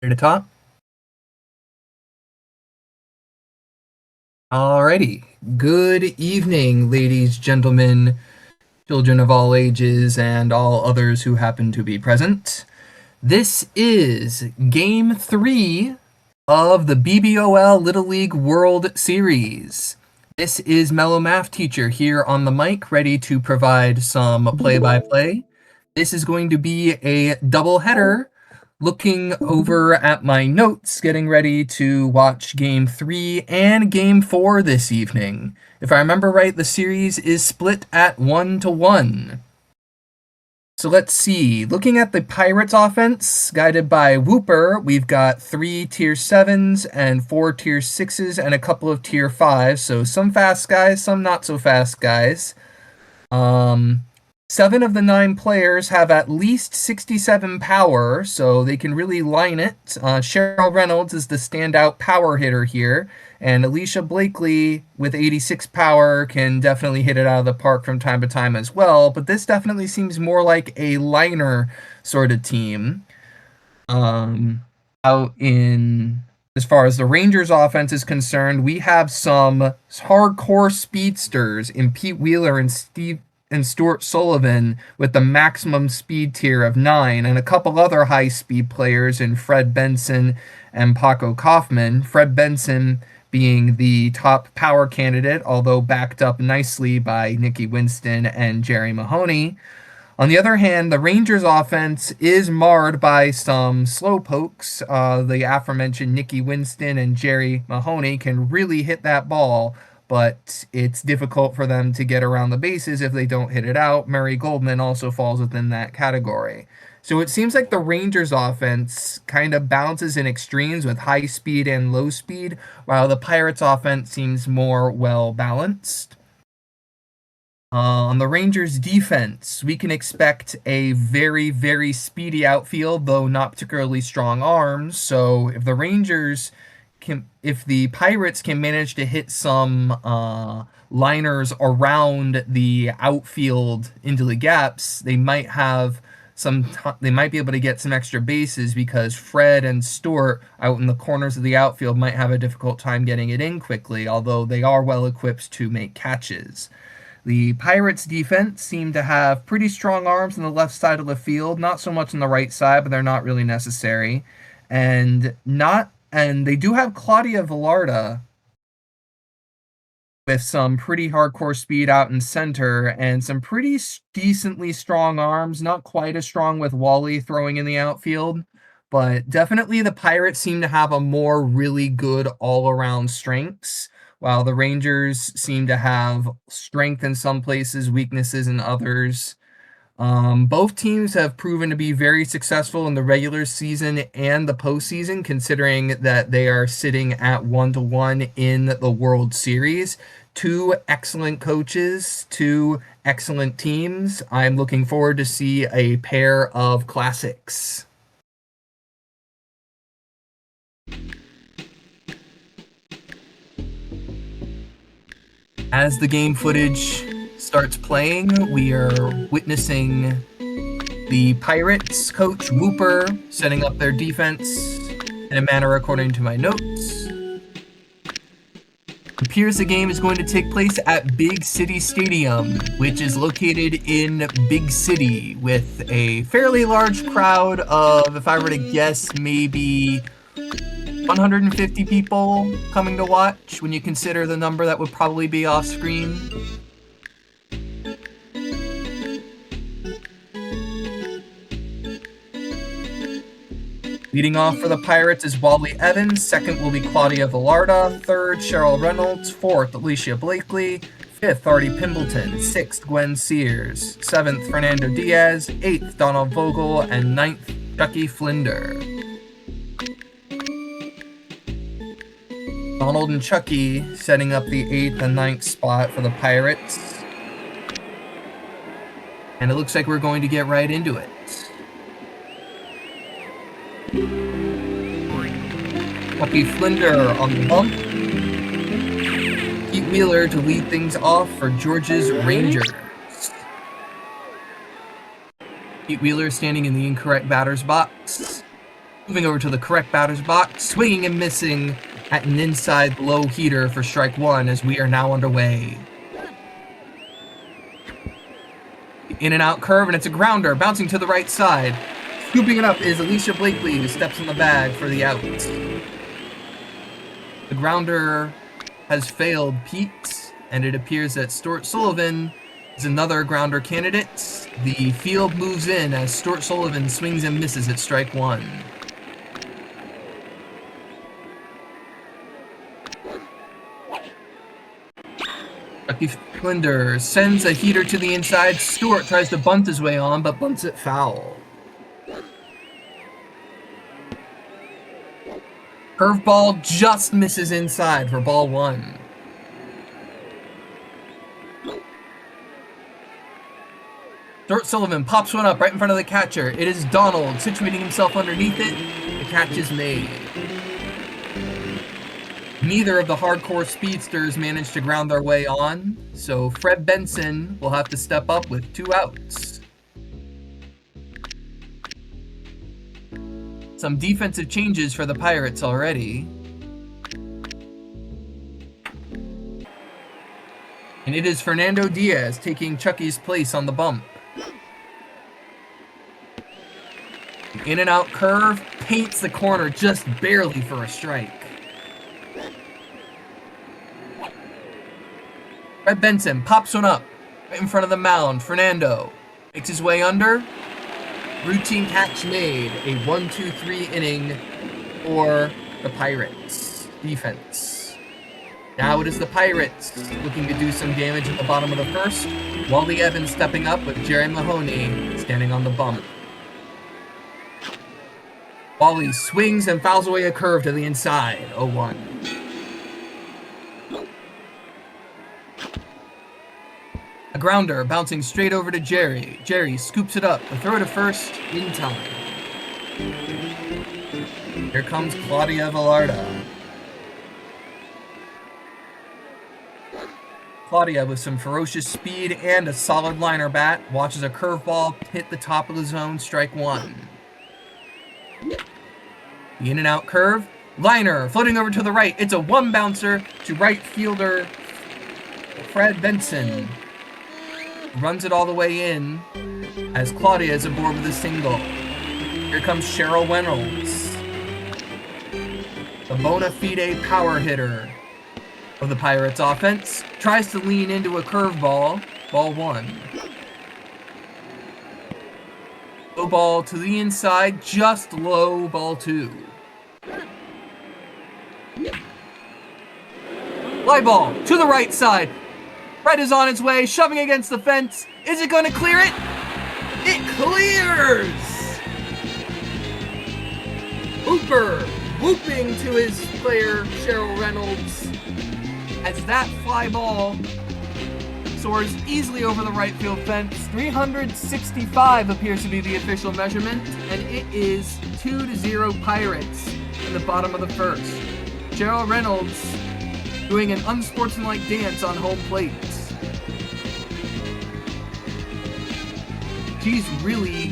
Ready to talk? Alrighty. Good evening, ladies, gentlemen, children of all ages, and all others who happen to be present. This is Game 3 of the BBOL Little League World Series. This is Mellow Math Teacher here on the mic, ready to provide some play-by-play. This is going to be a doubleheader. Looking over at my notes, getting ready to watch Game 3 and Game 4 this evening. If I remember right, the series is split at 1-1. So let's see. Looking at the Pirates offense, guided by Whooper, we've got 3 tier 7s and 4 tier 6s and a couple of tier 5s. So some fast guys, some not so fast guys. 7 of the 9 players have at least 67 power, so they can really line it. Cheryl Reynolds is the standout power hitter here, and Alicia Blakely with 86 power can definitely hit it out of the park from time to time as well, but this definitely seems more like a liner sort of team. Out in, as far as the Rangers offense is concerned, we have some hardcore speedsters in Pete Wheeler and Stuart Sullivan with the maximum speed tier of 9, and a couple other high speed players in Fred Benson and Paco Kaufman. Fred Benson being the top power candidate, although backed up nicely by Nicky Winston and Jerry Mahoney. On the other hand, the Rangers offense is marred by some slowpokes. The aforementioned Nicky Winston and Jerry Mahoney can really hit that ball, but it's difficult for them to get around the bases if they don't hit it out. Murray Goldman also falls within that category. So it seems like the Rangers offense kind of bounces in extremes with high speed and low speed, while the Pirates offense seems more well balanced. On the Rangers defense, we can expect a very, very speedy outfield, though not particularly strong arms. So if the Pirates can manage to hit some liners around the outfield into the gaps, they might be able to get some extra bases, because Fred and Stewart out in the corners of the outfield might have a difficult time getting it in quickly, although they are well equipped to make catches. The Pirates defense seem to have pretty strong arms on the left side of the field, not so much on the right side, but they're not really necessary. And they do have Claudia Villarda with some pretty hardcore speed out in center and some pretty decently strong arms, not quite as strong with Wally throwing in the outfield, but definitely the Pirates seem to have a more really good all-around strengths, while the Rangers seem to have strength in some places, weaknesses in others. Both teams have proven to be very successful in the regular season and the postseason, considering that they are sitting at 1-1 in the World Series. 2 excellent coaches, 2 excellent teams. I'm looking forward to see a pair of classics. As the game footage starts playing, we are witnessing the Pirates coach Whooper setting up their defense in a manner according to my notes. It appears the game is going to take place at Big City Stadium, which is located in Big City, with a fairly large crowd of, if I were to guess, maybe 150 people coming to watch, when you consider the number that would probably be off screen. Leading off for the Pirates is Wally Evans. Second will be Claudia Villarda. Third, Cheryl Reynolds. Fourth, Alicia Blakely. Fifth, Artie Pimbleton. Sixth, Gwen Sears. Seventh, Fernando Diaz. Eighth, Donald Vogel. And ninth, Chucky Flinder. Donald and Chucky setting up the 8th and 9th spot for the Pirates. And it looks like we're going to get right into it. Chucky Flinder on the bump. Pete Wheeler to lead things off for George's Rangers. Pete Wheeler standing in the incorrect batter's box. Moving over to the correct batter's box, swinging and missing at an inside low heater for strike one as we are now underway. In and out curve, and it's a grounder, bouncing to the right side. Scooping it up is Alicia Blakely, who steps in the bag for the out. The grounder has failed Pete, and it appears that Stuart Sullivan is another grounder candidate. The field moves in as Stuart Sullivan swings and misses at strike one. Lucky Flinder sends a heater to the inside. Stewart tries to bunt his way on, but bunts it foul. Curveball just misses inside for ball one. Stuart Sullivan pops one up right in front of the catcher. It is Donald situating himself underneath it. The catch is made. Neither of the hardcore speedsters managed to ground their way on, so Fred Benson will have to step up with 2 outs. Some defensive changes for the Pirates already. And it is Fernando Diaz taking Chucky's place on the bump. In and out curve paints the corner just barely for a strike. Fred Benson pops one up right in front of the mound. Fernando makes his way under. Routine catch made. A 1-2-3 inning for the Pirates defense. Now it is the Pirates looking to do some damage at the bottom of the first. Wally Evans stepping up with Jerry Mahoney standing on the bump. Wally swings and fouls away a curve to the inside. 0-1. A grounder bouncing straight over to Jerry. Jerry scoops it up. A throw to first in time. Here comes Claudia Velarda. Claudia, with some ferocious speed and a solid liner bat, watches a curveball hit the top of the zone, strike one. The in and out curve. Liner floating over to the right. It's a one bouncer to right fielder Fred Benson. Runs it all the way in as Claudia is aboard with a single. Here comes Cheryl Reynolds, the bona fide power hitter of the Pirates offense. Tries to lean into a curveball. Ball one. Low ball to the inside, just low. Ball two. Fly ball to the right side. Fred is on its way, shoving against the fence. Is it going to clear it? It clears! Hooper whooping to his player, Cheryl Reynolds, as that fly ball soars easily over the right field fence. 365 appears to be the official measurement, and it is 2-0 Pirates in the bottom of the first. Cheryl Reynolds doing an unsportsmanlike dance on home plate. She's really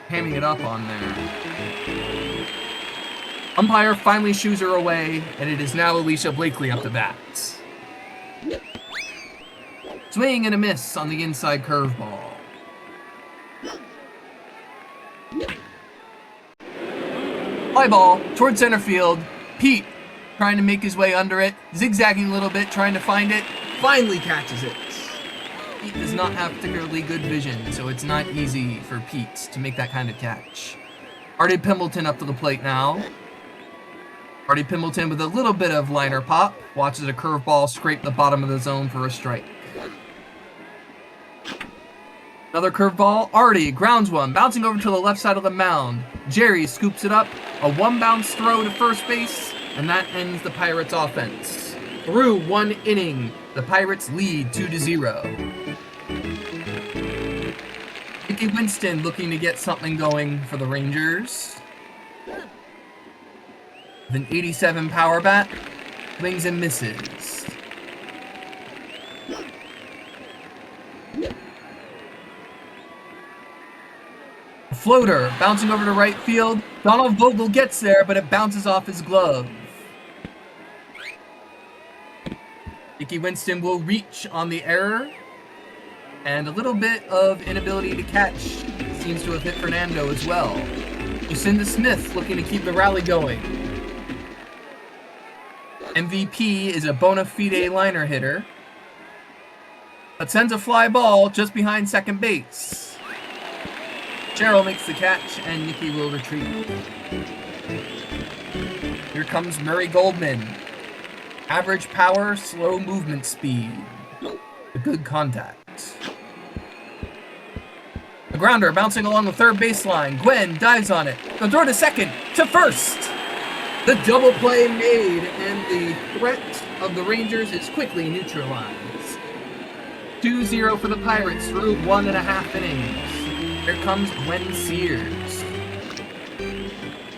hamming it up on there. Umpire finally shoos her away, and it is now Alicia Blakely up to bat. Swing and a miss on the inside curveball. Fly ball towards center field. Pete trying to make his way under it, zigzagging a little bit, trying to find it. Finally catches it. Pete does not have particularly good vision, so it's not easy for Pete to make that kind of catch. Artie Pimbleton up to the plate now. Artie Pimbleton with a little bit of liner pop. Watches a curveball scrape the bottom of the zone for a strike. Another curveball. Artie grounds one, bouncing over to the left side of the mound. Jerry scoops it up. A one-bounce throw to first base, and that ends the Pirates' offense. Through one inning, the Pirates lead 2-0. Mickey Winston looking to get something going for the Rangers. With an 87 power bat, swings and misses. floater bouncing over to right field. Donald Vogel gets there, but it bounces off his glove. Nicky Winston will reach on the error. And a little bit of inability to catch seems to have hit Fernando as well. Lucinda Smith looking to keep the rally going. MVP is a bona fide liner hitter, but sends a fly ball just behind second base. Cheryl makes the catch, and Nicky will retreat. Here comes Murray Goldman. Average power, slow movement speed. A good contact. A grounder bouncing along the third baseline. Gwen dives on it. The throw to second, to first. The double play made, and the threat of the Rangers is quickly neutralized. 2-0 for the Pirates through 1.5 innings. Here comes Gwen Sears.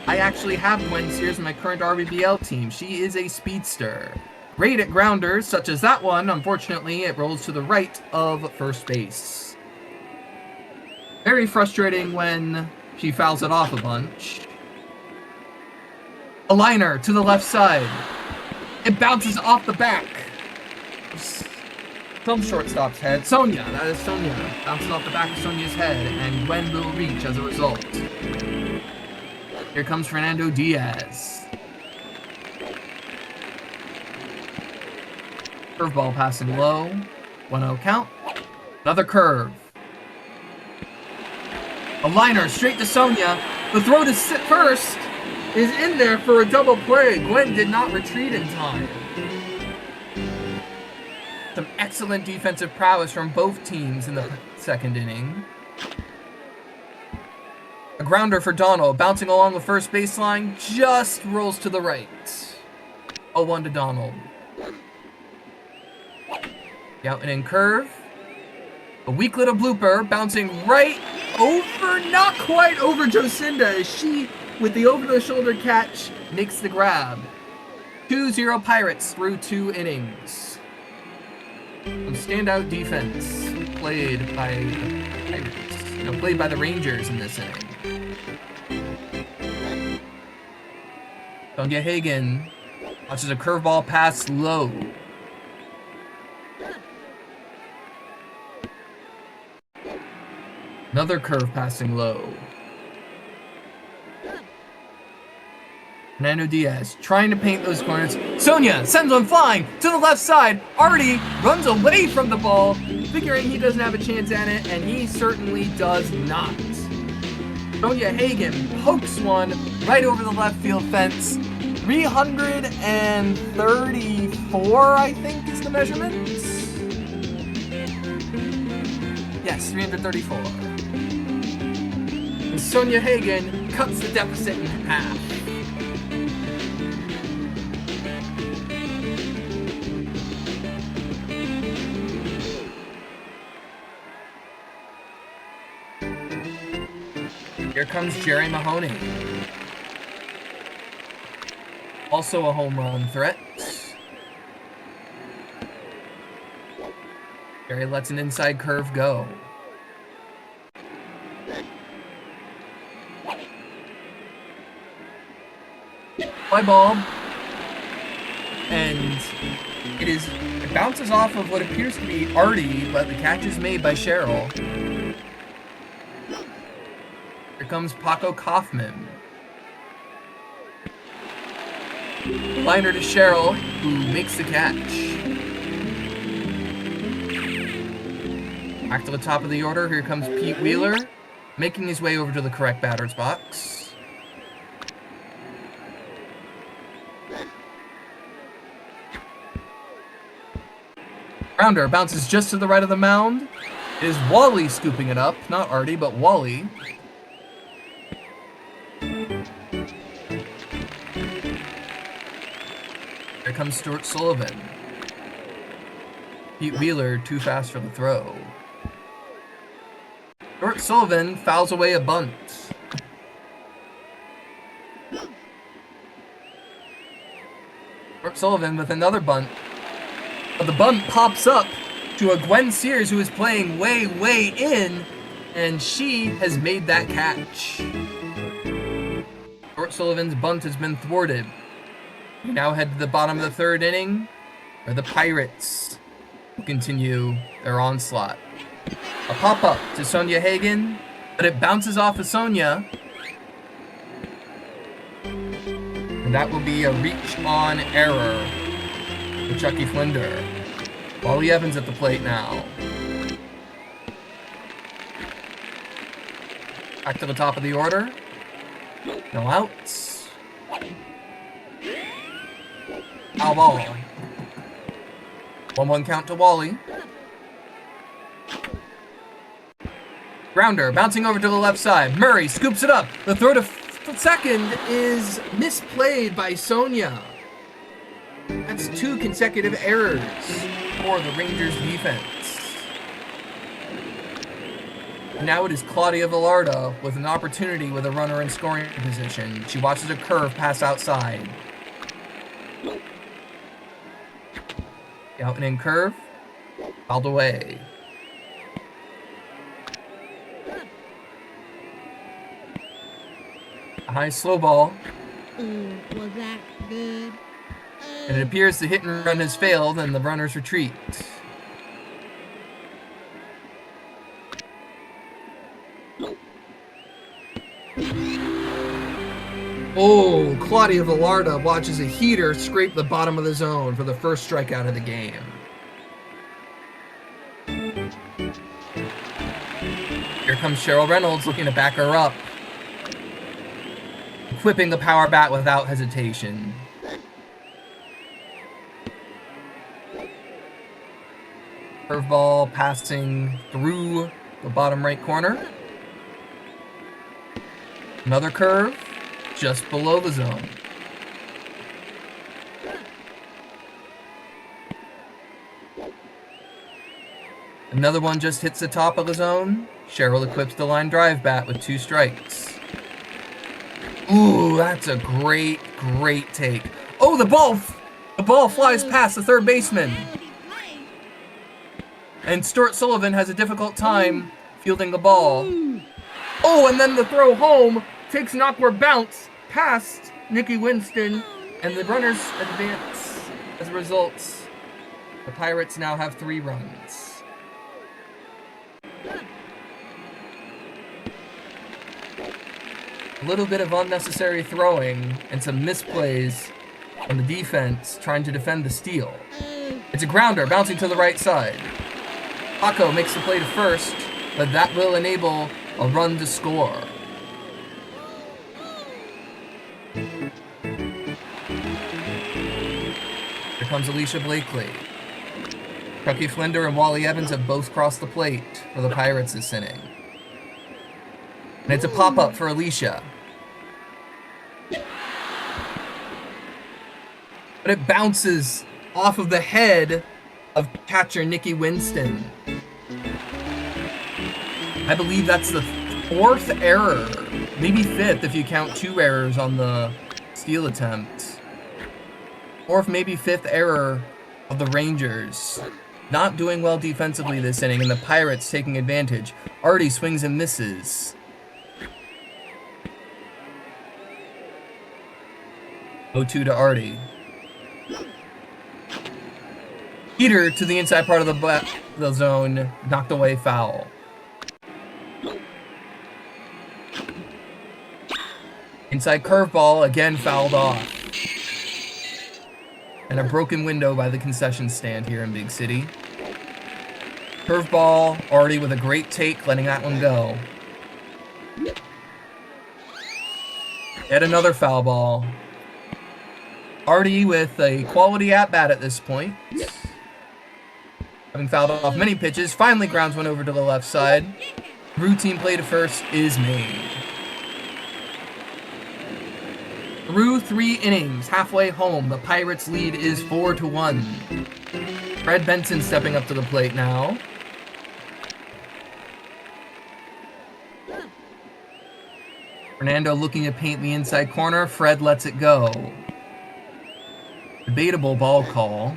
I actually have Gwen Sears in my current RBBL team. She is a speedster. Great at grounders, such as that one. Unfortunately, it rolls to the right of first base. Very frustrating when she fouls it off a bunch. A liner to the left side. It bounces off the back. Some shortstop's head. Sonia, that is Sonia. Bounces off the back of Sonia's head, and Gwen will reach as a result. Here comes Fernando Diaz. Curveball passing low. 1-0 count. Another curve. A liner straight to Sonia. The throw to first is in there for a double play. Gwen did not retreat in time. Some excellent defensive prowess from both teams in the second inning. A grounder for Donald, bouncing along the first baseline, just rolls to the right. 0-1 to Donald. The out and in curve. A weak little blooper, bouncing right over, not quite over Jocinda, as she, with the over-the-shoulder catch, makes the grab. 2-0 Pirates through 2 innings. Some standout defense played by the Pirates. Played by the Rangers in this inning. Sonia Hagen watches a curveball pass low. Another curve passing low. Fernando Diaz trying to paint those corners. Sonia sends one flying to the left side. Artie runs away from the ball, figuring he doesn't have a chance at it, and he certainly does not. Sonia Hagen pokes one right over the left field fence. 334, I think, is the measurement. Yes, 334. And Sonia Hagen cuts the deficit in half. Here comes Jerry Mahoney. Also a home run threat. Jerry lets an inside curve go. Fly ball. And it bounces off of what appears to be Artie, but the catch is made by Cheryl. Here comes Paco Kaufman. Liner to Cheryl, who makes the catch. Back to the top of the order, here comes Pete Wheeler, making his way over to the correct batter's box. Grounder bounces just to the right of the mound. It is Wally scooping it up, not Artie, but Wally. Here comes Stuart Sullivan. Pete Wheeler too fast for the throw. Stuart Sullivan fouls away a bunt. Stuart Sullivan with another bunt. But the bunt pops up to a Gwen Sears who is playing way in. And she has made that catch. Stuart Sullivan's bunt has been thwarted. We now head to the bottom of the third inning, where the Pirates will continue their onslaught. A pop-up to Sonia Hagen, but it bounces off of Sonia. And that will be a reach-on error for Chucky Flinder. Wally Evans at the plate now. Back to the top of the order. No outs. Foul ball. 1-1 count to Wally. Grounder bouncing over to the left side. Murray scoops it up. The throw to second is misplayed by Sonia. That's 2 consecutive errors for the Rangers defense. Now it is Claudia Velarda with an opportunity with a runner in scoring position. She watches a curve pass outside. Out and in curve. Fouled away. A high slow ball. Was that good? And it appears the hit and run has failed and the runners retreat. Oh, Claudia Velarda watches a heater scrape the bottom of the zone for the first strikeout of the game. Here comes Cheryl Reynolds looking to back her up. Whipping the power bat without hesitation. Curveball passing through the bottom right corner. Another curve just below the zone. Another one just hits the top of the zone. Cheryl equips the line drive bat with 2 strikes. Ooh, that's a great take. Oh, the ball flies past the third baseman. And Stuart Sullivan has a difficult time fielding the ball. Oh, and then the throw home takes an awkward bounce past Nikki Winston, and the runners advance. As a result, the Pirates now have 3 runs. A little bit of unnecessary throwing and some misplays on the defense trying to defend the steal. It's a grounder bouncing to the right side. Paco makes the play to first, but that will enable a run to score. Here comes Alicia Blakely. Chucky Flinder and Wally Evans have both crossed the plate for the Pirates this inning. And it's a pop-up for Alicia. But it bounces off of the head of catcher Nikki Winston. I believe that's the 4th error, maybe 5th if you count 2 errors on the steal attempt. 4th, maybe 5th error of the Rangers. Not doing well defensively this inning, and the Pirates taking advantage. Artie swings and misses. 0-2 to Artie. Heater to the inside part of the zone, knocked away foul. Inside curveball, again fouled off. And a broken window by the concession stand here in Big City. Curveball, Artie with a great take, letting that one go. Yet another foul ball. Artie with a quality at-bat at this point. Having fouled off many pitches, finally grounds one over to the left side. Routine play to first is made. Through 3 innings, halfway home, the Pirates' lead is 4-1. Fred Benson stepping up to the plate now. Fernando looking to paint the inside corner. Fred lets it go. Debatable ball call.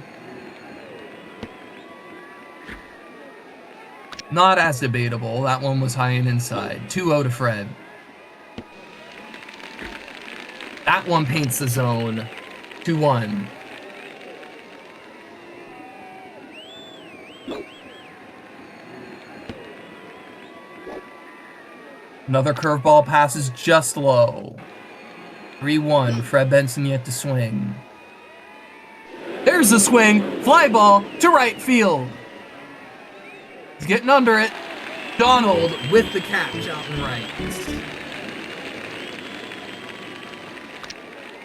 Not as debatable. That one was high and inside. 2-0 to Fred. That one paints the zone. 2-1. Another curveball passes just low. 3-1. Fred Benson yet to swing. There's the swing. Fly ball to right field. He's getting under it. Donald with the catch out and right.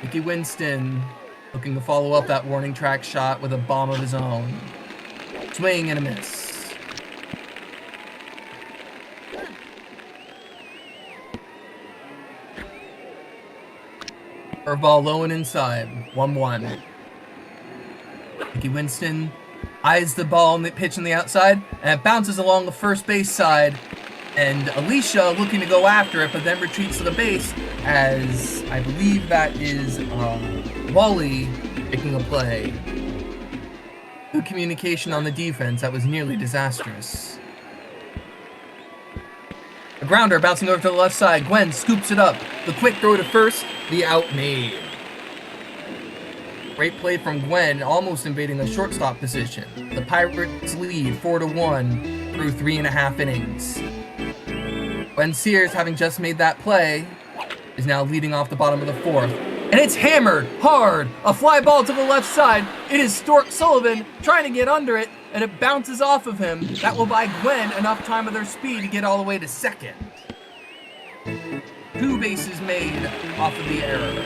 Mickey Winston looking to follow up that warning track shot with a bomb of his own. Swing and a miss. Curveball low and inside. 1-1. Mickey Winston eyes the ball and the pitch on the outside, and it bounces along the first base side. And Alicia looking to go after it, but then retreats to the base as I believe that is Wally making a play. Good communication on the defense. That was nearly disastrous. A grounder bouncing over to the left side. Gwen scoops it up. The quick throw to first. The out made. Great play from Gwen, almost invading the shortstop position. The Pirates lead 4-1 through 3.5 innings. Gwen Sears, having just made that play, is now leading off the bottom of the fourth. And it's hammered hard. A fly ball to the left side. It is Stork Sullivan trying to get under it, and it bounces off of him. That will buy Gwen enough time of their speed to get all the way to second. 2 bases made off of the error.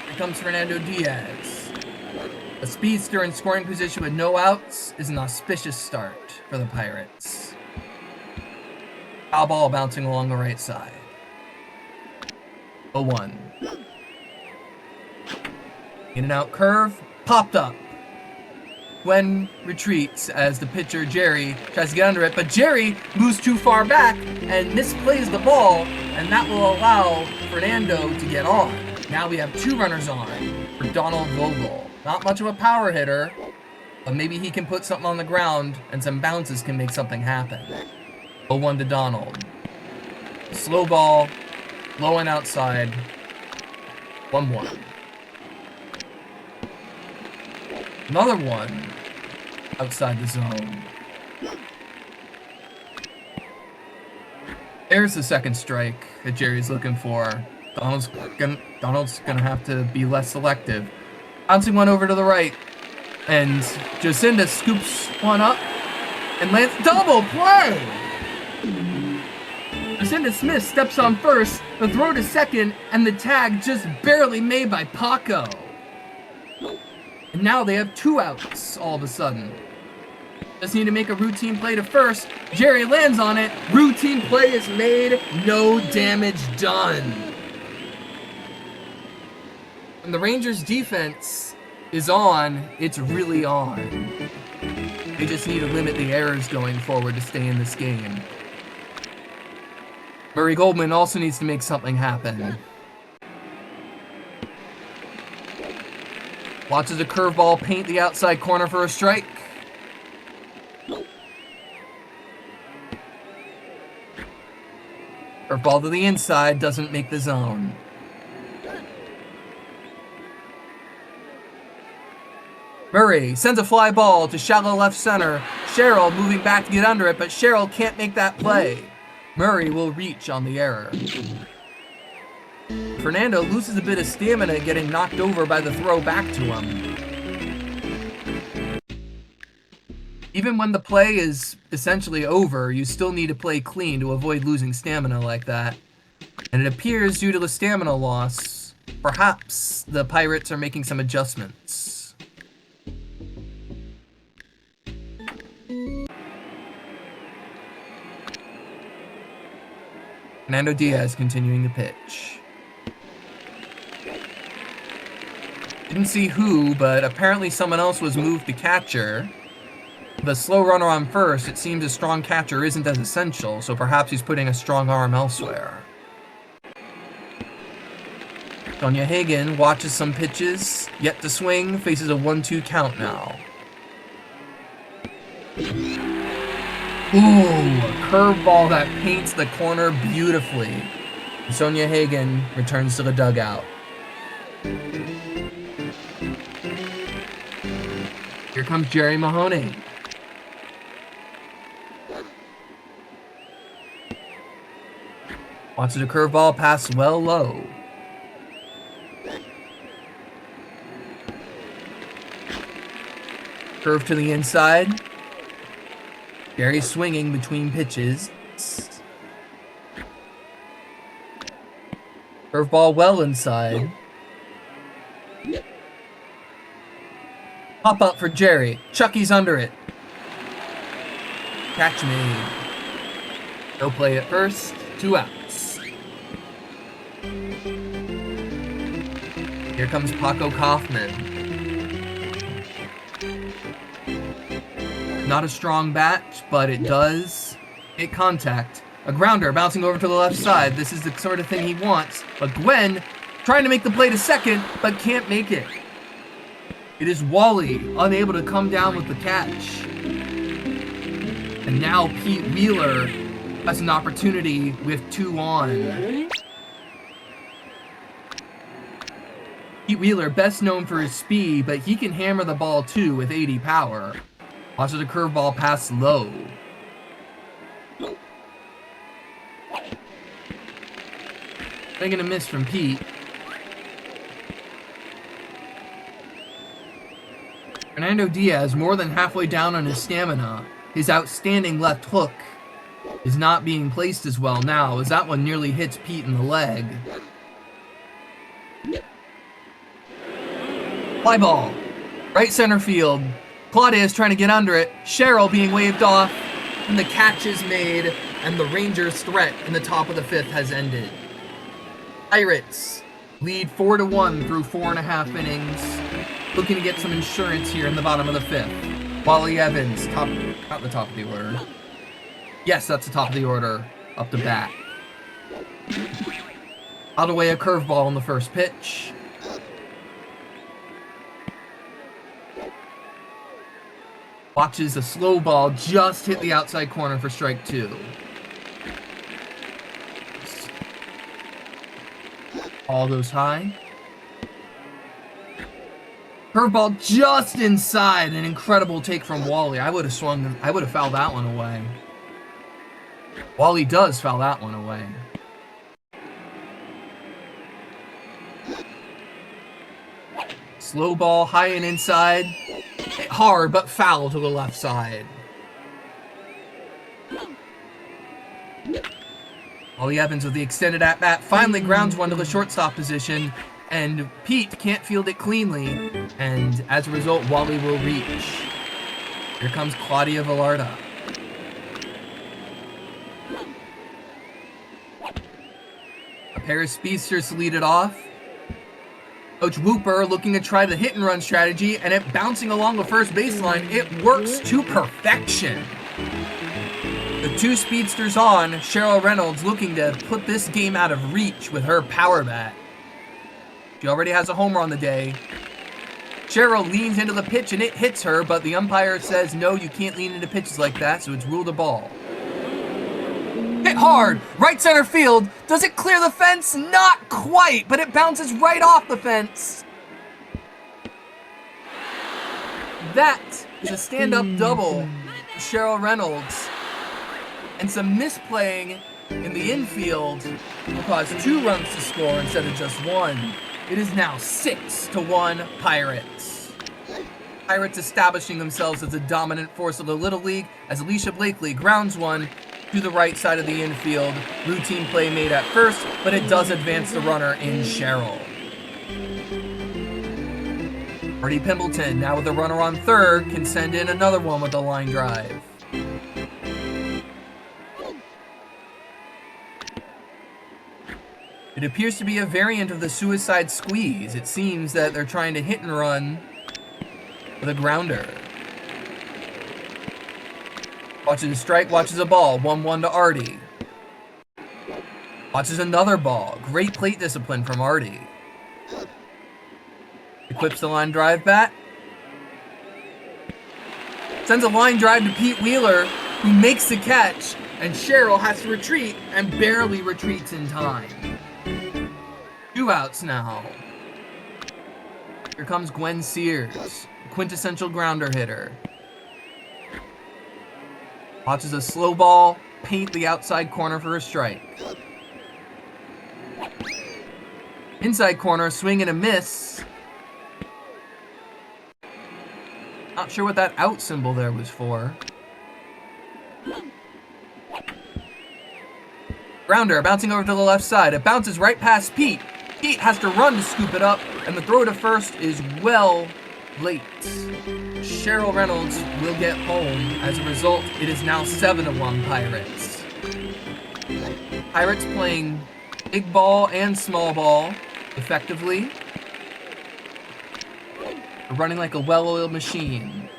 Here comes Fernando Diaz. A speedster in scoring position with no outs is an auspicious start for the Pirates. Foul ball bouncing along the right side. 0-1. In and out curve, popped up. Gwen retreats as the pitcher, Jerry, tries to get under it, but Jerry moves too far back and misplays the ball, and that will allow Fernando to get on. Now we have 2 runners on for Donald Vogel. Not much of a power hitter, but maybe he can put something on the ground and some bounces can make something happen. 0-1 to Donald. Slow ball, low and outside. 1-1. Another one outside the zone. There's the second strike that Jerry's looking for. Donald's gonna have to be less selective. Bouncing one over to the right. And Jacinda scoops one up and lands double play! Jacinda Smith steps on first, the throw to second, and the tag just barely made by Paco. And now they have 2 outs all of a sudden. Just need to make a routine play to first. Jerry lands on it. Routine play is made. No damage done. When the Rangers defense is on, it's really on. They just need to limit the errors going forward to stay in this game. Murray Goldman also needs to make something happen. Watches a curveball paint the outside corner for a strike. Curveball to the inside doesn't make the zone. Murray sends a fly ball to shallow left center. Sherrill moving back to get under it, but Sherrill can't make that play. Murray will reach on the error. Fernando loses a bit of stamina getting knocked over by the throw back to him. Even when the play is essentially over, you still need to play clean to avoid losing stamina like that. And it appears due to the stamina loss, perhaps the Pirates are making some adjustments. Fernando Diaz continuing to pitch. Didn't see who, but apparently someone else was moved to catcher. The slow runner on first, it seems a strong catcher isn't as essential, so perhaps he's putting a strong arm elsewhere. Sonia Hagen watches some pitches, yet to swing, faces a 1-2 count now. Ooh, a curveball that paints the corner beautifully. Sonia Hagen returns to the dugout. Here comes Jerry Mahoney. Watches a curveball pass well low. Curve to the inside. Jerry swinging between pitches. Curveball well inside. Pop up for Jerry. Chucky's under it. Catch made. No play at first. 2 outs. Here comes Paco Kaufman. Not a strong bat, but it does hit contact. A grounder bouncing over to the left side. This is the sort of thing he wants. But Gwen trying to make the play to second, but can't make it. It is Wally unable to come down with the catch. And now Pete Wheeler has an opportunity with 2 on. Pete Wheeler, best known for his speed, but he can hammer the ball too with 80 power. Watches a curveball pass low. Making a miss from Pete. Fernando Diaz, more than halfway down on his stamina. His outstanding left hook is not being placed as well now, as that one nearly hits Pete in the leg. Fly ball. Right center field. Claudia is trying to get under it. Cheryl being waved off. And the catch is made. And the Rangers' threat in the top of the 5th has ended. Pirates lead 4-1 through 4.5 innings. Looking to get some insurance here in the bottom of the 5th. Wally Evans, not the top of the order. Yes, that's the top of the order. Up to bat. Out away a curveball on the first pitch. Watches a slow ball just hit the outside corner for strike 2. Ball goes high. Curveball just inside. An incredible take from Wally. I would have fouled that one away. Wally does foul that one away. Slow ball, high and inside. Hard, but foul to the left side. Wally Evans with the extended at-bat finally grounds one to the shortstop position, and Pete can't field it cleanly, and as a result, Wally will reach. Here comes Claudia Villarda. A pair of speedsters to lead it off. Coach Whooper looking to try the hit and run strategy, and it bouncing along the first baseline. It works to perfection. The 2 speedsters on, Cheryl Reynolds looking to put this game out of reach with her power bat. She already has a homer on the day. Cheryl leans into the pitch and it hits her, but the umpire says, no, you can't lean into pitches like that, so it's ruled a ball. Hit hard, right center field. Does it clear the fence? Not quite, but it bounces right off the fence. That is a stand-up double for Cheryl Reynolds. And some misplaying in the infield will cause 2 runs to score instead of just 1. It is now 6-1 Pirates. Pirates establishing themselves as the dominant force of the Little League as Alicia Blakely grounds one to the right side of the infield. Routine play made at first, but it does advance the runner in Cheryl. Marty Pimbleton, now with a runner on third, can send in another one with a line drive. It appears to be a variant of the suicide squeeze. It seems that they're trying to hit and run with a grounder. Watches a strike, watches a ball. 1-1 to Artie. Watches another ball. Great plate discipline from Artie. Equips the line drive bat. Sends a line drive to Pete Wheeler. who makes the catch, and Cheryl has to retreat and barely retreats in time. 2 outs now. Here comes Gwen Sears, quintessential grounder hitter. Watches a slow ball paint the outside corner for a strike. Inside corner, swing and a miss. Not sure what that out symbol there was for. Grounder bouncing over to the left side. It bounces right past Pete. Pete has to run to scoop it up, and the throw to first is well late. Cheryl Reynolds will get home. As a result, it is now 7-1 Pirates. Pirates playing big ball and small ball effectively. They're running like a well-oiled machine.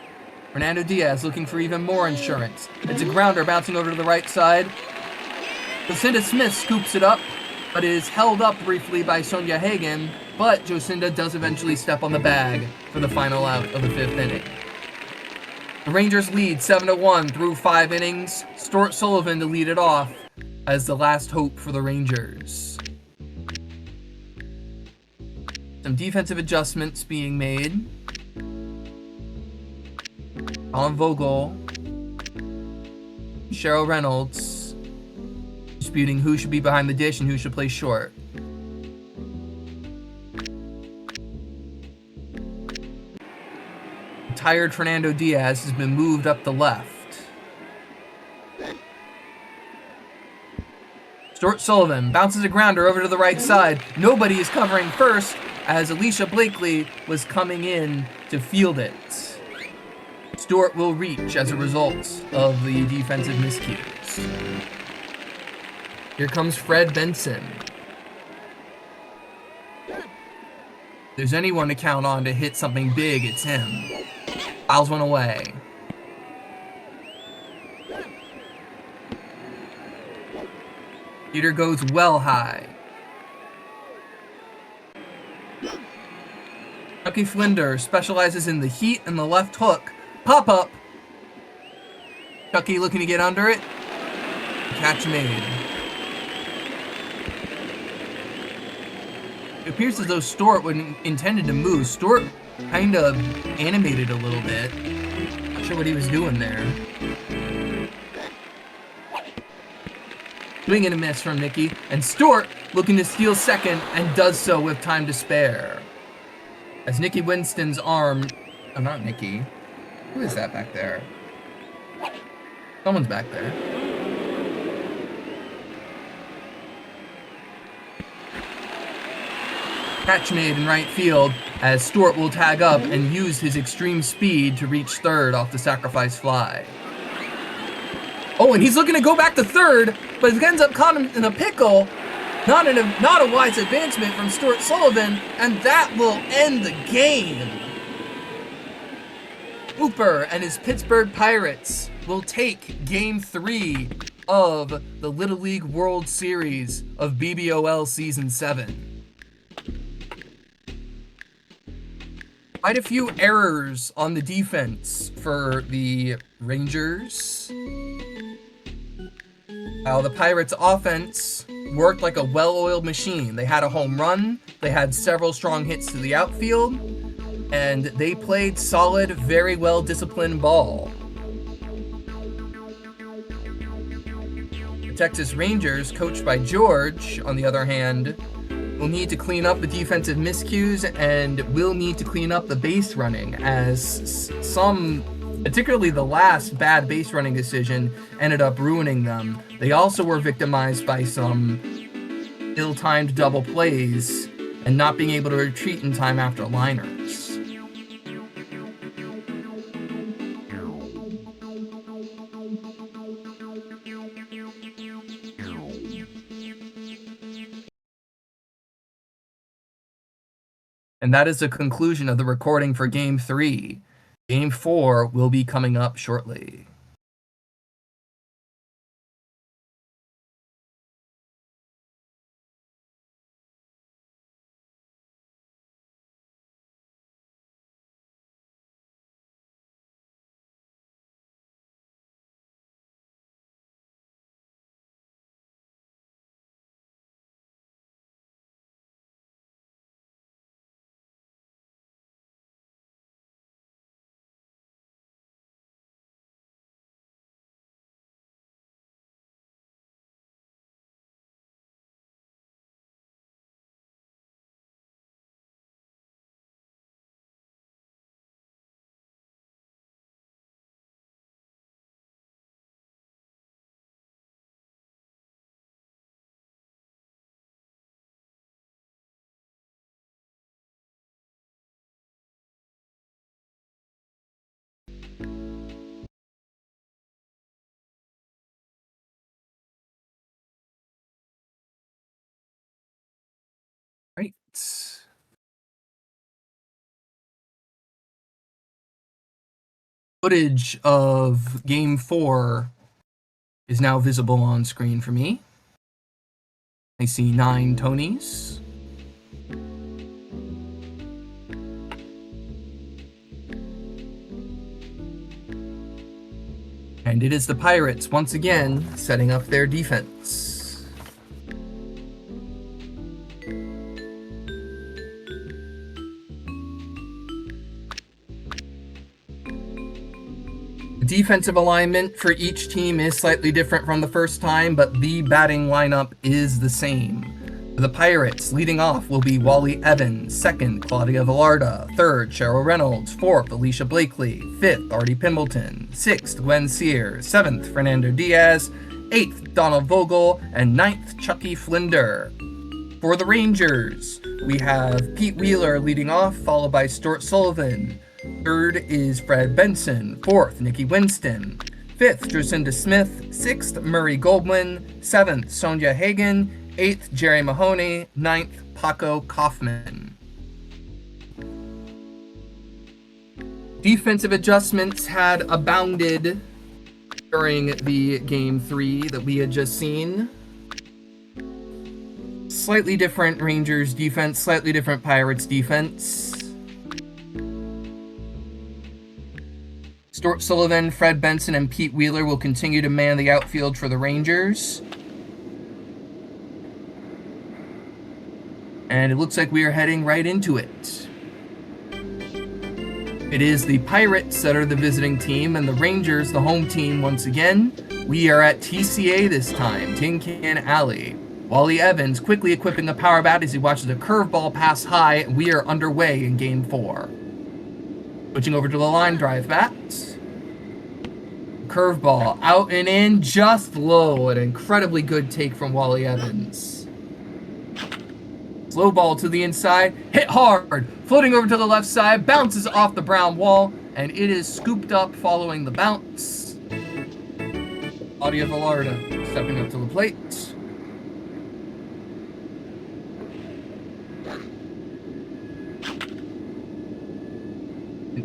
Fernando Diaz looking for even more insurance. It's a grounder bouncing over to the right side. Jocinda Smith scoops it up, but is held up briefly by Sonia Hagen, but Jocinda does eventually step on the bag for the final out of the 5th inning. The Rangers lead 7-1 through 5 innings. Stuart Sullivan to lead it off as the last hope for the Rangers. Some defensive adjustments being made. Colin Vogel, Cheryl Reynolds disputing who should be behind the dish and who should play short. Tired Fernando Diaz has been moved up the left. Stuart Sullivan bounces a grounder over to the right side. Nobody is covering first as Alicia Blakely was coming in to field it. Stuart will reach as a result of the defensive miscues. Here comes Fred Benson. If there's anyone to count on to hit something big, it's him. Fouls one away. Peter goes well high. Chucky Flinder specializes in the heat and the left hook. Pop up. Chucky looking to get under it. Catch made. It appears as though Stuart, when intended to move, Stuart kind of animated a little bit. Not sure what he was doing there. Swing and a miss from Nicky, and Stuart looking to steal second and does so with time to spare. As Nicky Winston's arm, oh, not Nicky. Who is that back there? Someone's back there. Catch made in right field as Stuart will tag up and use his extreme speed to reach third off the sacrifice fly. Oh, and he's looking to go back to third, but it ends up caught him in a pickle. Not a wise advancement from Stuart Sullivan, and that will end the game. Hooper and his Pittsburgh Pirates will take Game 3 of the Little League World Series of BBOL Season 7. Quite a few errors on the defense for the Rangers. The Pirates' offense worked like a well-oiled machine. They had a home run, they had several strong hits to the outfield, and they played solid, very well-disciplined ball. The Texas Rangers, coached by George, on the other hand, will need to clean up the defensive miscues and will need to clean up the base running, as some, particularly the last bad base running decision, ended up ruining them. They also were victimized by some ill-timed double plays and not being able to retreat in time after liners. And that is the conclusion of the recording for Game 3. Game 4 will be coming up shortly. Right. Footage of Game 4 is now visible on screen for me. I see 9 Tonys. And it is the Pirates once again setting up their defense. The defensive alignment for each team is slightly different from the first time, but the batting lineup is the same. For the Pirates, leading off will be Wally Evans, second, Claudia Villarda, third, Cheryl Reynolds, fourth, Alicia Blakely, fifth, Artie Pimbleton, sixth, Gwen Sears, seventh, Fernando Diaz, eighth, Donald Vogel, and ninth, Chucky Flinder. For the Rangers, we have Pete Wheeler leading off, followed by Stuart Sullivan. Third is Fred Benson, fourth, Nikki Winston, fifth, Jacinda Smith, sixth, Murray Goldwyn, seventh, Sonia Hagen, 8th, Jerry Mahoney, 9th, Paco Kaufman. Defensive adjustments had abounded during the Game 3 that we had just seen. Slightly different Rangers defense, slightly different Pirates defense. Stuart Sullivan, Fred Benson, and Pete Wheeler will continue to man the outfield for the Rangers. And it looks like we are heading right into it. It is the Pirates that are the visiting team, and the Rangers, the home team once again. We are at TCA this time, Tin Can Alley. Wally Evans quickly equipping a power bat as he watches a curveball pass high, and we are underway in Game 4. Switching over to the line drive bat. Curveball out and in, just low. An incredibly good take from Wally Evans. Slow ball to the inside, hit hard, floating over to the left side, bounces off the brown wall, and it is scooped up following the bounce. Claudia Villarda stepping up to the plate.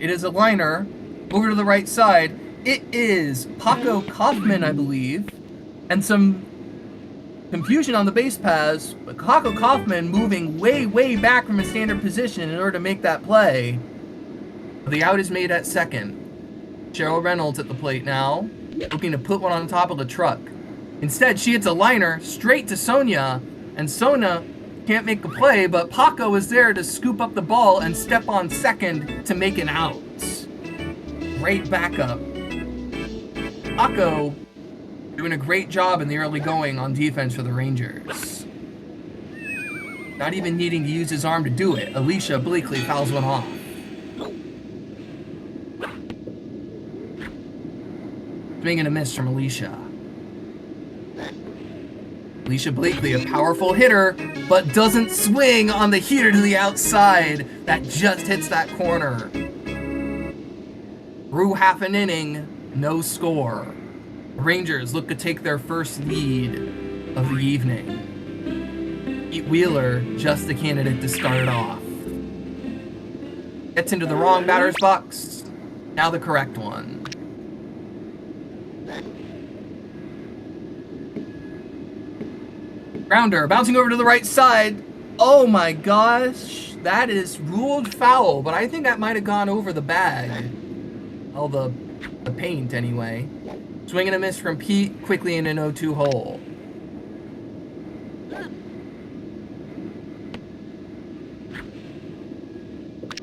It is a liner over to the right side. It is Paco Kaufman, I believe, and some confusion on the base paths, but Paco Kaufman moving way back from his standard position in order to make that play. The out is made at second. Cheryl Reynolds at the plate now, looking to put one on top of the truck. Instead, she hits a liner straight to Sonia, and Sonia can't make the play, but Paco is there to scoop up the ball and step on second to make an out. Great backup. Paco doing a great job in the early going on defense for the Rangers. Not even needing to use his arm to do it. Alicia Blakely fouls one off. Swing and a miss from Alicia. Alicia Blakely, a powerful hitter, but doesn't swing on the heater to the outside. That just hits that corner. Through half an inning, no score. Rangers look to take their first lead of the evening. Pete Wheeler, just the candidate to start it off. Gets into the wrong batter's box. Now the correct one. Grounder, bouncing over to the right side. Oh my gosh. That is ruled foul, but I think that might have gone over the bag. Oh, the paint, anyway. Swing and a miss from Pete, quickly in an 0-2 hole.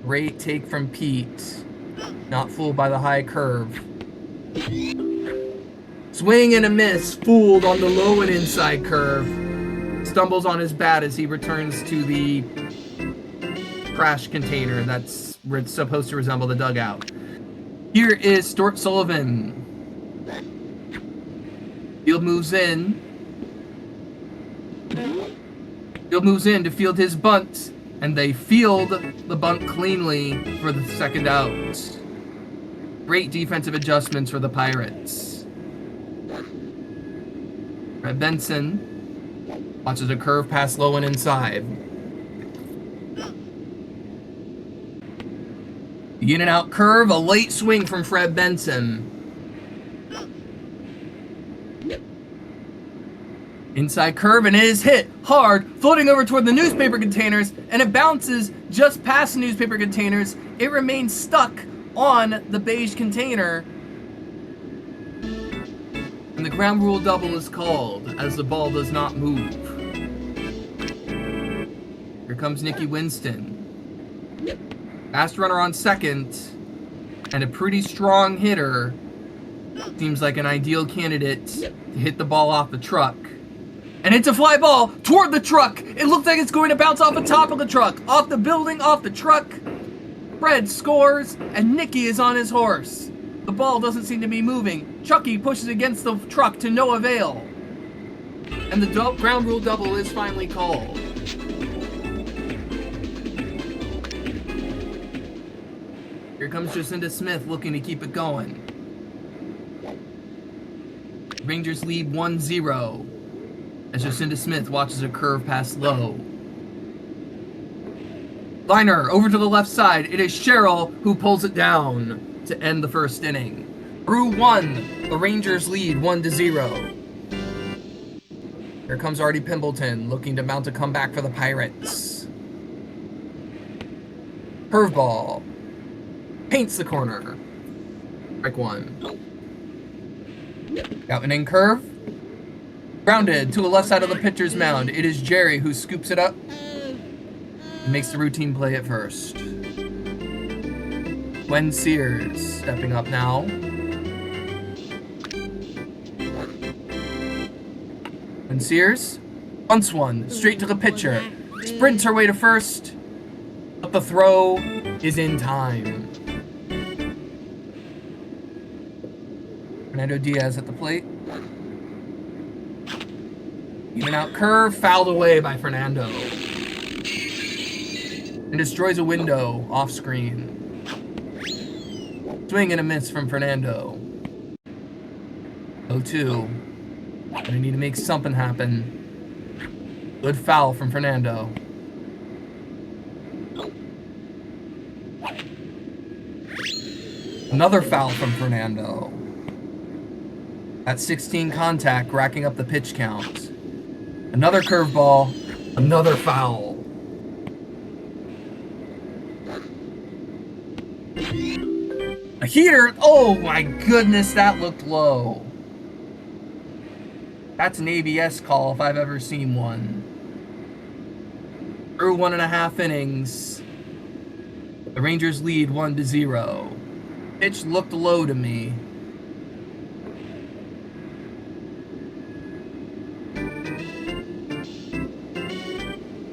Great take from Pete. Not fooled by the high curve. Swing and a miss, fooled on the low and inside curve. Stumbles on his bat as he returns to the trash container that's supposed to resemble the dugout. Here is Stuart Sullivan. Field moves in. Field moves in to field his bunt, and they field the bunt cleanly for the second out. Great defensive adjustments for the Pirates. Fred Benson watches a curve pass low and inside. The in and out curve, a late swing from Fred Benson. Inside curve, and it is hit hard, floating over toward the newspaper containers, and it bounces just past the newspaper containers. It remains stuck on the beige container. And the ground rule double is called as the ball does not move. Here comes Nicky Winston. Fast runner on second, and a pretty strong hitter. Seems like an ideal candidate to hit the ball off the truck. And it's a fly ball toward the truck. It looks like it's going to bounce off the top of the truck, off the building, off the truck. Fred scores, and Nicky is on his horse. The ball doesn't seem to be moving. Chucky pushes against the truck to no avail. And the ground rule double is finally called. Here comes Jacinda Smith looking to keep it going. Rangers lead 1-0 as Jacinda Smith watches a curve pass low. Liner over to the left side. It is Cheryl who pulls it down to end the first inning. Through 1, the Rangers lead 1-0. Here comes Artie Pimbleton looking to mount a comeback for the Pirates. Curveball. Paints the corner. Strike 1. Out and in curve. Grounded to the left side of the pitcher's mound. It is Jerry who scoops it up and makes the routine play at first. Gwen Sears stepping up now. Gwen Sears bunts one straight to the pitcher. Sprints her way to first, but the throw is in time. Fernando Diaz at the plate. Even out curve, fouled away by Fernando. And destroys a window off screen. Swing and a miss from Fernando. 0-2. Gonna need to make something happen. Good foul from Fernando. Another foul from Fernando. At 16 contact, racking up the pitch count. Another curveball, another foul. A heater, oh my goodness, that looked low. That's an ABS call if I've ever seen one. Through 1.5 innings, the Rangers lead 1-0. Pitch looked low to me.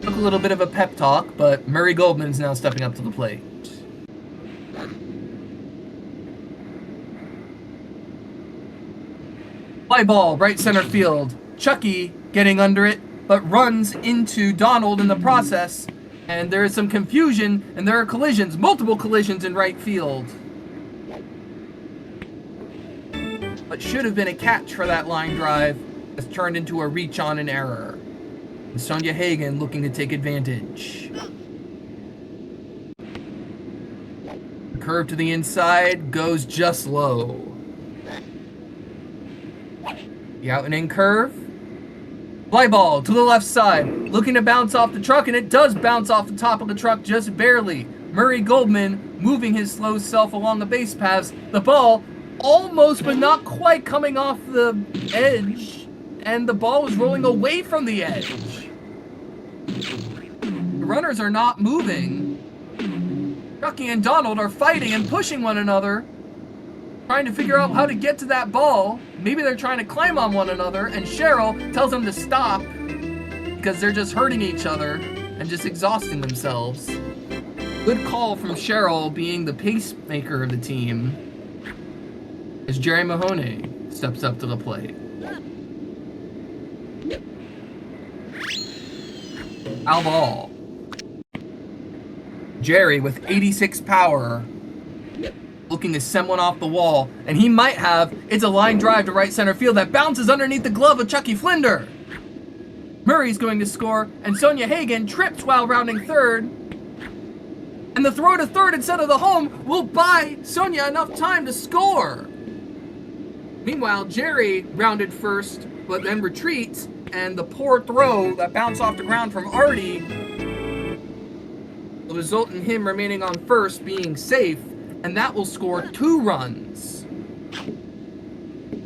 Took a little bit of a pep talk, but Murray Goldman's now stepping up to the plate. Fly ball, right center field. Chucky getting under it, but runs into Donald in the process. And there is some confusion, and there are collisions, multiple collisions in right field. What should have been a catch for that line drive has turned into a reach on an error. And Sonia Hagen looking to take advantage. The curve to the inside goes just low. The out and in curve. Fly ball to the left side, looking to bounce off the truck, and it does bounce off the top of the truck just barely. Murray Goldman moving his slow self along the base paths. The ball almost but not quite coming off the edge, and the ball is rolling away from the edge. The runners are not moving. Chucky and Donald are fighting and pushing one another, trying to figure out how to get to that ball. Maybe they're trying to climb on one another, and Cheryl tells them to stop because they're just hurting each other and just exhausting themselves. Good call from Cheryl being the pacemaker of the team as Jerry Mahoney steps up to the plate. Foul ball. Jerry with 86 power looking to send one off the wall, and he might have. It's a line drive to right center field that bounces underneath the glove of Chucky Flinder. Murray's going to score, and Sonia Hagen trips while rounding third. And the throw to third instead of the home will buy Sonia enough time to score. Meanwhile, Jerry rounded first, but then retreats, and the poor throw that bounced off the ground from Artie will result in him remaining on first, being safe, and that will score 2 runs.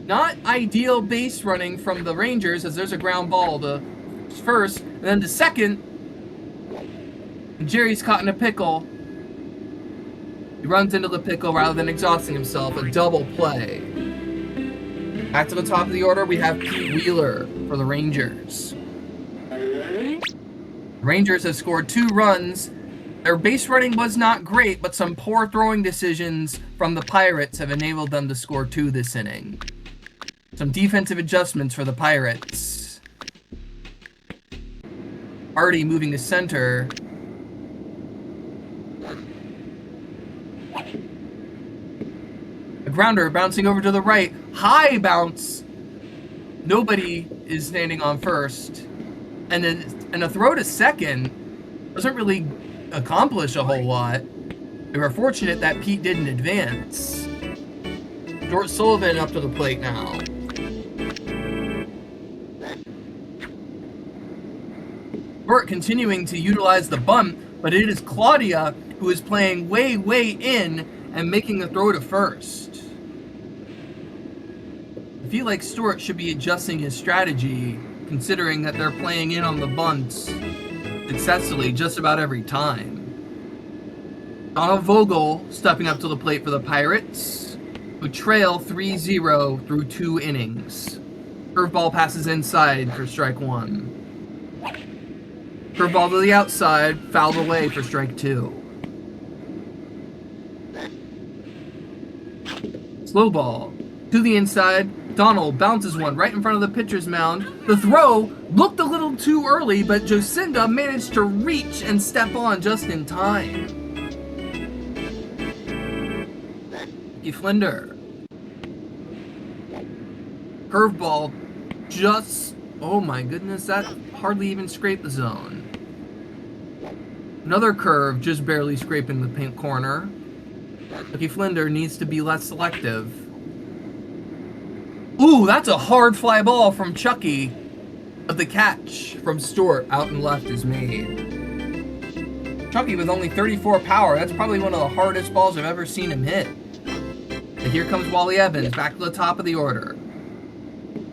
Not ideal base running from the Rangers, as there's a ground ball to first, and then to second, and Jerry's caught in a pickle. He runs into the pickle rather than exhausting himself. A double play. Back to the top of the order, we have Pete Wheeler for the Rangers. The Rangers have scored 2 runs. Their base running was not great, but some poor throwing decisions from the Pirates have enabled them to score 2 this inning. Some defensive adjustments for the Pirates. Artie moving to center. A grounder bouncing over to the right. High bounce. Nobody is standing on first. And a throw to second doesn't really accomplish a whole lot. We were fortunate that Pete didn't advance. Stuart Sullivan up to the plate now. Burt continuing to utilize the bunt, but it is Claudia who is playing way in and making the throw to first. I feel like Stuart should be adjusting his strategy, considering that they're playing in on the bunts successfully just about every time. Donald Vogel stepping up to the plate for the Pirates, who trail 3-0 through 2 innings. Curveball passes inside for strike 1. Curveball to the outside, fouled away for strike 2. Slow ball to the inside. Donald bounces one right in front of the pitcher's mound. The throw looked a little too early, but Jocinda managed to reach and step on just in time. Nicky Flinder. Curveball just... oh my goodness, that hardly even scraped the zone. Another curve just barely scraping the pink corner. Nicky Flinder needs to be less selective. Ooh, that's a hard fly ball from Chucky. But the catch from Stuart out and left is made. Chucky with only 34 power. That's probably one of the hardest balls I've ever seen him hit. And here comes Wally Evans back to the top of the order.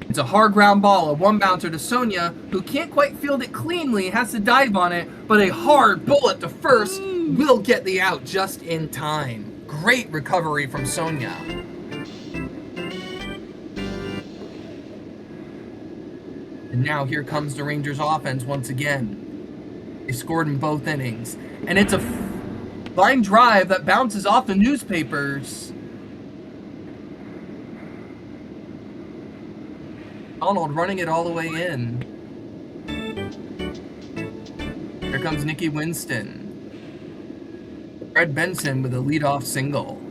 It's a hard ground ball, a one bouncer to Sonia, who can't quite field it cleanly, has to dive on it, but a hard bullet to first will get the out just in time. Great recovery from Sonia. And now here comes the Rangers offense once again. They scored in both innings. And it's a line drive that bounces off the newspapers. Donald running it all the way in. Here comes Nicky Winston. Fred Benson with a leadoff single.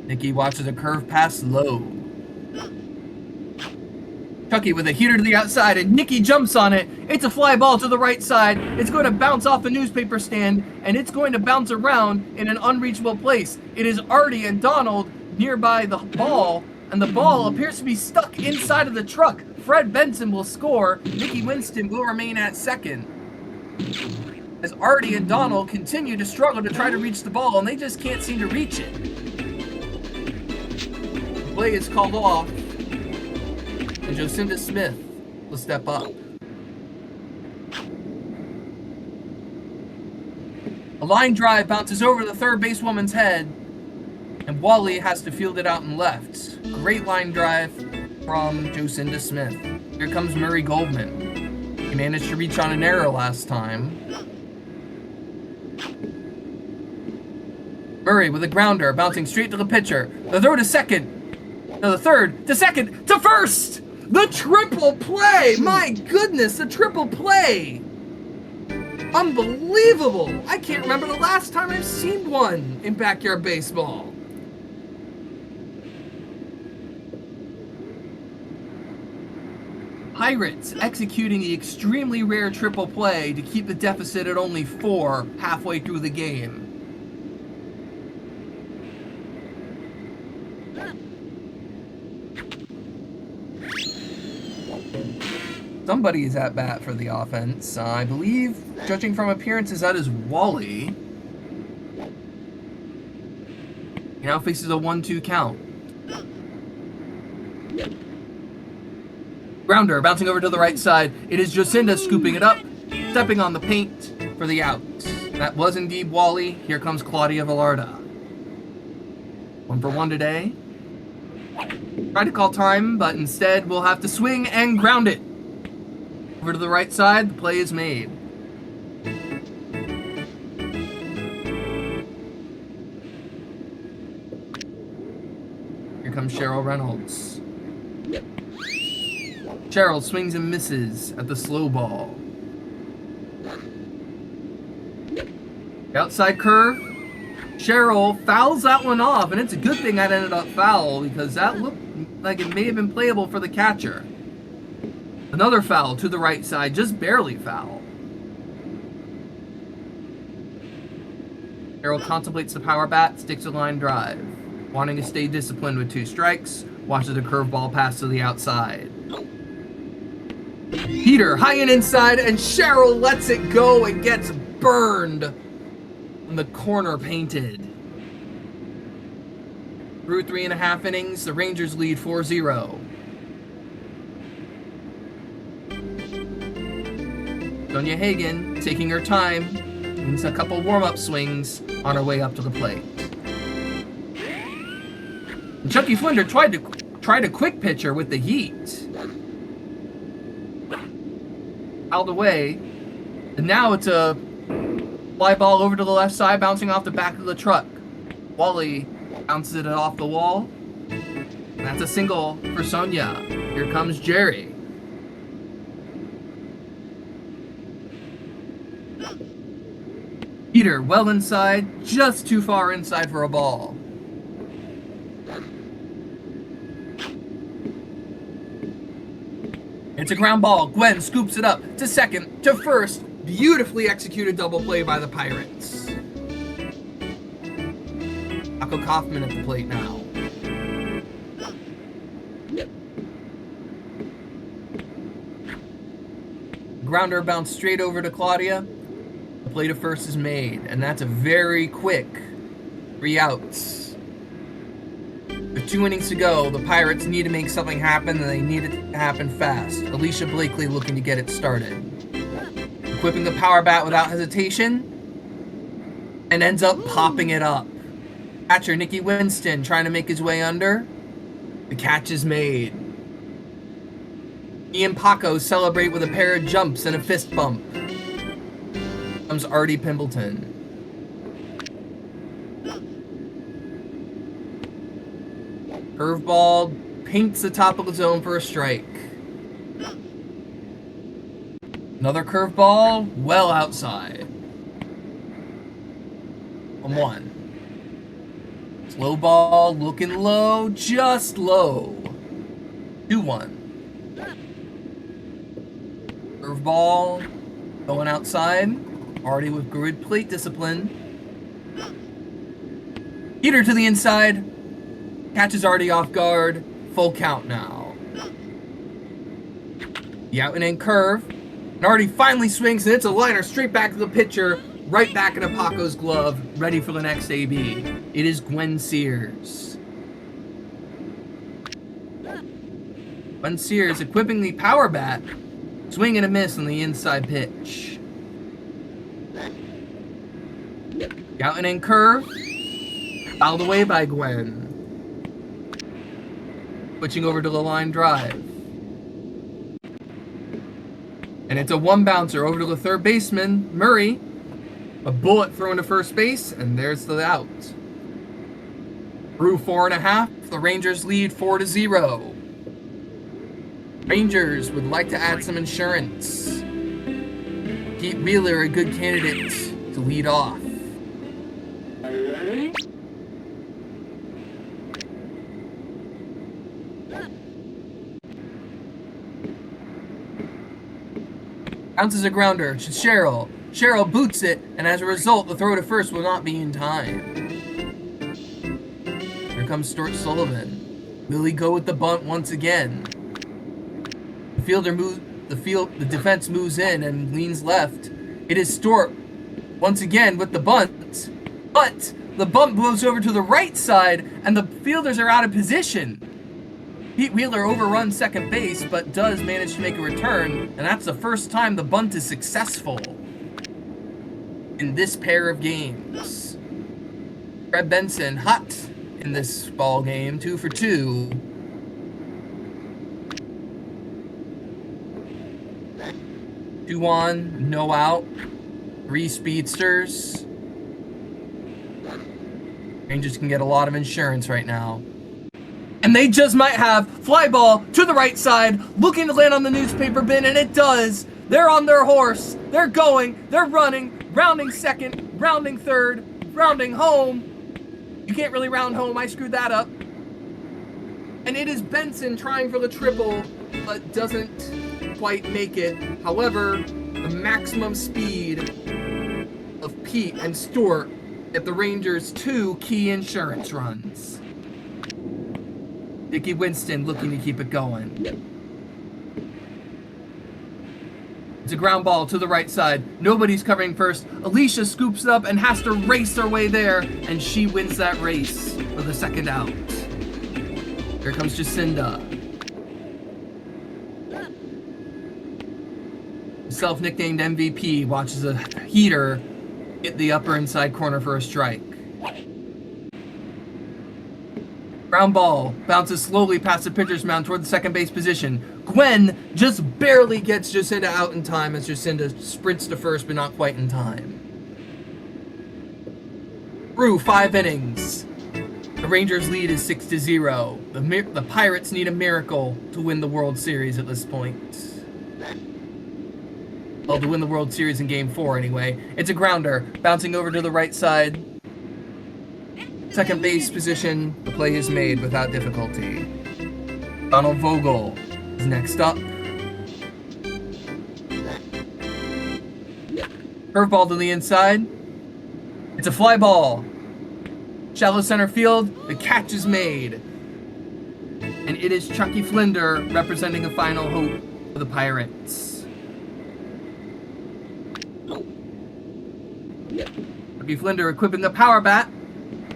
Nicky watches a curve pass low. Chucky with a heater to the outside, and Nicky jumps on it. It's a fly ball to the right side. It's going to bounce off the newspaper stand, and it's going to bounce around in an unreachable place. It is Artie and Donald nearby the ball, and the ball appears to be stuck inside of the truck. Fred Benson will score. Nicky Winston will remain at second. As Artie and Donald continue to struggle to try to reach the ball, and they just can't seem to reach it. The play is called off, and Jocinda Smith will step up. A line drive bounces over the third basewoman's head, and Wally has to field it out and left. Great line drive from Jocinda Smith. Here comes Murray Goldman. He managed to reach on an error last time. Murray with a grounder, bouncing straight to the pitcher. The throw to second. No, the third to second to first. The triple play. My goodness, the triple play. Unbelievable. I can't remember the last time I've seen one in backyard baseball. Pirates executing the extremely rare triple play to keep the deficit at only 4 halfway through the game. Somebody is at bat for the offense. I believe, judging from appearances, that is Wally. He now faces a 1-2 count. Grounder bouncing over to the right side. It is Jacinda scooping it up, stepping on the paint for the out. That was indeed Wally. Here comes Claudia Velarda. 1 for 1 today. Tried to call time, but instead we'll have to swing and ground it. Over to the right side, the play is made. Here comes Cheryl Reynolds. Cheryl swings and misses at the slow ball. The outside curve. Cheryl fouls that one off, and it's a good thing that ended up foul because that looked like it may have been playable for the catcher. Another foul to the right side, just barely foul. Cheryl contemplates the power bat, sticks a line drive. Wanting to stay disciplined with 2 strikes, watches a curveball pass to the outside. Peter high and inside, and Cheryl lets it go and gets burned when the corner painted. Through 3.5 innings, the Rangers lead 4-0. Sonia Hagen, taking her time, means a couple warm-up swings on her way up to the plate. And Chucky Flinder tried a quick pitcher with the heat. Fouled away, and now it's a fly ball over to the left side, bouncing off the back of the truck. Wally bounces it off the wall. And that's a single for Sonia. Here comes Jerry. Peter, well inside, just too far inside for a ball. It's a ground ball. Gwen scoops it up to second, to first. Beautifully executed double play by the Pirates. Akko Kaufman at the plate now. Grounder bounced straight over to Claudia. The play to first is made, and that's a very quick 3 outs. With 2 innings to go, the Pirates need to make something happen, and they need it to happen fast. Alicia Blakely looking to get it started. Equipping the power bat without hesitation, and ends up popping it up. Catcher Nicky Winston trying to make his way under. The catch is made. He and Paco celebrate with a pair of jumps and a fist bump. Comes Artie Pimbleton. Curveball paints the top of the zone for a strike. Another curveball, well outside. 1-1. Slow ball, looking low, just low. 2-1. Curveball, going outside. Already with good plate discipline. Heater to the inside. Catches Artie off guard. Full count now. The out and in curve. And Artie finally swings, and it's a liner straight back to the pitcher. Right back into Paco's glove. Ready for the next AB. It is Gwen Sears. Gwen Sears equipping the power bat. Swing and a miss on the inside pitch. Out and in curve. Fouled away by Gwen. Switching over to the line drive. And it's a 1-bouncer over to the third baseman, Murray. A bullet thrown to first base, and there's the out. Through 4.5, the Rangers lead 4-0. Rangers would like to add some insurance. Pete Wheeler, a good candidate to lead off. Bounces a grounder to Cheryl. Cheryl boots it, and as a result, the throw to first will not be in time. Here comes Stuart Sullivan. Will he go with the bunt once again? The defense moves in and leans left. It is Stuart once again with the bunt, but the bunt blows over to the right side, and the fielders are out of position. Pete Wheeler overruns second base, but does manage to make a return, and that's the first time the bunt is successful in this pair of games. Fred Benson hot in this ball game, 2 for 2. Two on, no out, 3 speedsters. Rangers can get a lot of insurance right now. And they just might have fly ball to the right side, looking to land on the newspaper bin, and it does. They're on their horse. They're going. They're running. Rounding second. Rounding third. Rounding home. You can't really round home. I screwed that up. And it is Benson trying for the triple, but doesn't quite make it. However, the maximum speed of Pete and Stuart get the Rangers 2 key insurance runs. Dickie Winston looking to keep it going. It's a ground ball to the right side. Nobody's covering first. Alicia scoops it up and has to race her way there, and she wins that race for the second out. Here comes Jacinda. Self-nicknamed MVP watches a heater hit the upper inside corner for a strike. Ground ball bounces slowly past the pitcher's mound toward the second base position. Gwen just barely gets Jacinda out in time as Jacinda sprints to first, but not quite in time. Through 5 innings, the Rangers' lead is 6-0. The Pirates need a miracle to win the World Series at this point. Well, to win the World Series in Game 4 anyway. It's a grounder, bouncing over to the right side. Second base position, the play is made without difficulty. Donald Vogel is next up. Curveball to the inside. It's a fly ball. Shallow center field, the catch is made. And it is Chucky Flinder representing the final hope for the Pirates. Chucky Flinder equipping the power bat.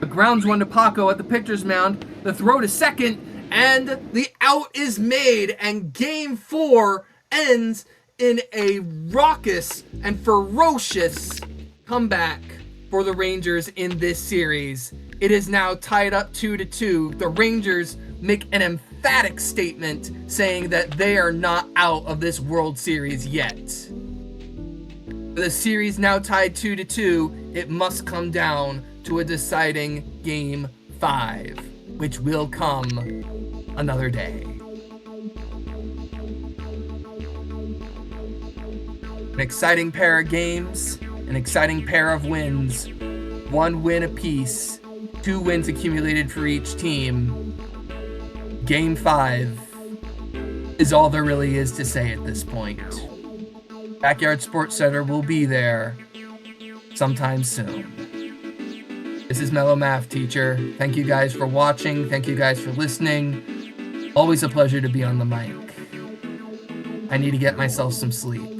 The grounds one to Paco at the pitcher's mound. The throw to second, and the out is made. And Game 4 ends in a raucous and ferocious comeback for the Rangers in this series. It is now tied up 2-2. The Rangers make an emphatic statement saying that they are not out of this World Series yet. The series now tied 2-2. It must come down to a deciding Game 5, which will come another day. An exciting pair of games, an exciting pair of wins. 1 win apiece, 2 wins accumulated for each team. Game 5 is all there really is to say at this point. Backyard Sports Center will be there sometime soon. This is Mellow Math Teacher. Thank you guys for watching. Thank you guys for listening. Always a pleasure to be on the mic. I need to get myself some sleep.